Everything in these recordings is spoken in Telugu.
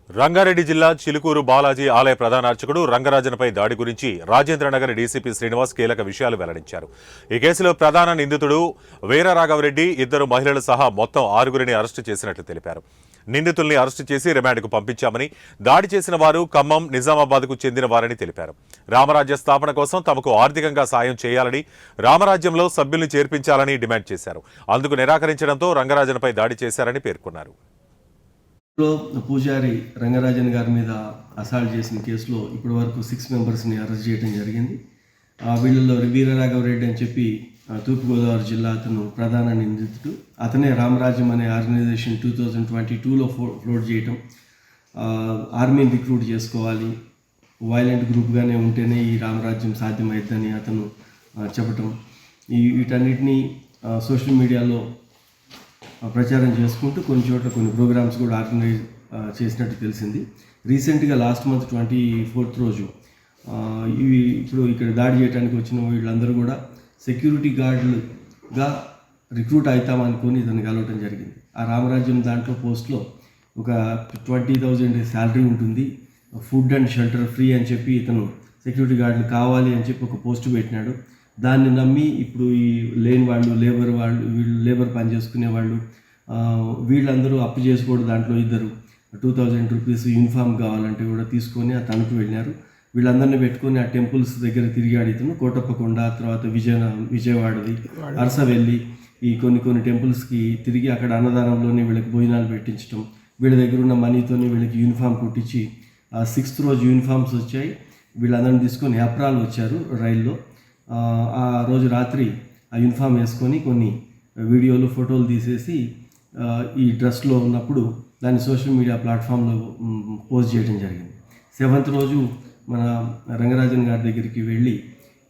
రంగారెడ్డి జిల్లా చిలుకూరు బాలాజీ ఆలయ ప్రధాన అర్చకుడు రంగరాజన్పై దాడి గురించి రాజేంద్రనగర్ డీసీపీ శ్రీనివాస్ కీలక విషయాలు వెల్లడించారు. ఈ కేసులో ప్రధాన నిందితుడు వీరరాఘవరెడ్డి, ఇద్దరు మహిళలు సహా మొత్తం 6గురిని అరెస్టు చేసినట్లు తెలిపారు. నిందితుల్ని అరెస్టు చేసి రిమాండ్కు పంపించామని, దాడి చేసిన వారు ఖమ్మం, నిజామాబాద్కు చెందిన వారని తెలిపారు. రామరాజ్య స్థాపన కోసం తమకు ఆర్థికంగా సాయం చేయాలని, రామరాజ్యంలో సభ్యుల్ని చేర్పించాలని డిమాండ్ చేశారు. అందుకు నిరాకరించడంతో రంగరాజన్పై దాడి చేశారని పేర్కొన్నారు. పూజారి రంగరాజన్ గారి మీద అసాల్ట్ చేసిన కేసులో ఇప్పటి వరకు 6 మెంబర్స్ని అరెస్ట్ చేయడం జరిగింది. వీళ్ళలో వీరరాఘవరెడ్డి అని చెప్పి తూర్పుగోదావరి జిల్లా అతను ప్రధాన నిందితుడు. అతనే రామరాజ్యం అనే ఆర్గనైజేషన్ 2022లో ఫ్లోట్ చేయటం, ఆర్మీని రిక్రూట్ చేసుకోవాలి, వైలెంట్ గ్రూప్గానే ఉంటేనే ఈ రామరాజ్యం సాధ్యమవుతుందని అతను చెప్పటం, వీటన్నిటినీ సోషల్ మీడియాలో ప్రచారం చేసుకుంటూ కొన్ని చోట్ల కొన్ని ప్రోగ్రామ్స్ కూడా ఆర్గనైజ్ చేసినట్టు తెలిసింది. రీసెంట్గా లాస్ట్ మంత్ 24th రోజు ఇప్పుడు ఇక్కడ దాడి చేయడానికి వచ్చిన వీళ్ళందరూ కూడా సెక్యూరిటీ గార్డులుగా రిక్రూట్ అవుతామనుకొని ఇతను కలవటం జరిగింది. ఆ రామరాజ్యం దాంట్లో పోస్ట్లో ఒక 20,000 శాలరీ ఉంటుంది, ఫుడ్ అండ్ షెల్టర్ ఫ్రీ అని చెప్పి ఇతను సెక్యూరిటీ గార్డులు కావాలి అని చెప్పి ఒక పోస్ట్ పెట్టినాడు. దాన్ని నమ్మి ఇప్పుడు ఈ లేని వాళ్ళు, వీళ్ళు లేబర్ పని చేసుకునే వాళ్ళు, వీళ్ళందరూ అప్పు చేసుకోవడం. దాంట్లో ఇద్దరు 2,000 రూపీస్ యూనిఫామ్ కావాలంటే కూడా తీసుకొని ఆ తణుకు వెళ్ళినారు. వీళ్ళందరినీ పెట్టుకొని ఆ టెంపుల్స్ దగ్గర తిరిగాడు ఇతను. కోటప్పకొండ, తర్వాత విజయవాడది, అరసవెల్లి, ఈ కొన్ని టెంపుల్స్కి తిరిగి అక్కడ అన్నదానంలోనే వీళ్ళకి భోజనాలు పెట్టించడం, వీళ్ళ దగ్గర ఉన్న మనీతోనే వీళ్ళకి యూనిఫామ్ కుట్టించి 6th రోజు యూనిఫామ్స్ వచ్చాయి. వీళ్ళందరినీ తీసుకొని ఏప్రాల్ వచ్చారు రైల్లో. ఆ రోజు రాత్రి ఆ యూనిఫామ్ వేసుకొని కొన్ని వీడియోలు, ఫోటోలు తీసేసి ఈ డ్రెస్లో ఉన్నప్పుడు దాన్ని సోషల్ మీడియా ప్లాట్ఫామ్లో పోస్ట్ చేయడం జరిగింది. 7th రోజు మన రంగరాజన్ గారి దగ్గరికి వెళ్ళి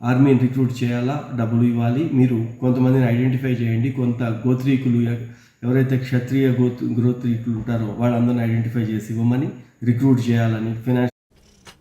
ఆర్మీని రిక్రూట్ చేయాలా, డబ్బులు ఇవ్వాలి, మీరు కొంతమందిని ఐడెంటిఫై చేయండి, కొంత గోత్రీకులు ఎవరైతే క్షత్రియ గోత్రీకులు ఉంటారో వాళ్ళందరినీ ఐడెంటిఫై చేసి ఇవ్వమని, రిక్రూట్ చేయాలని,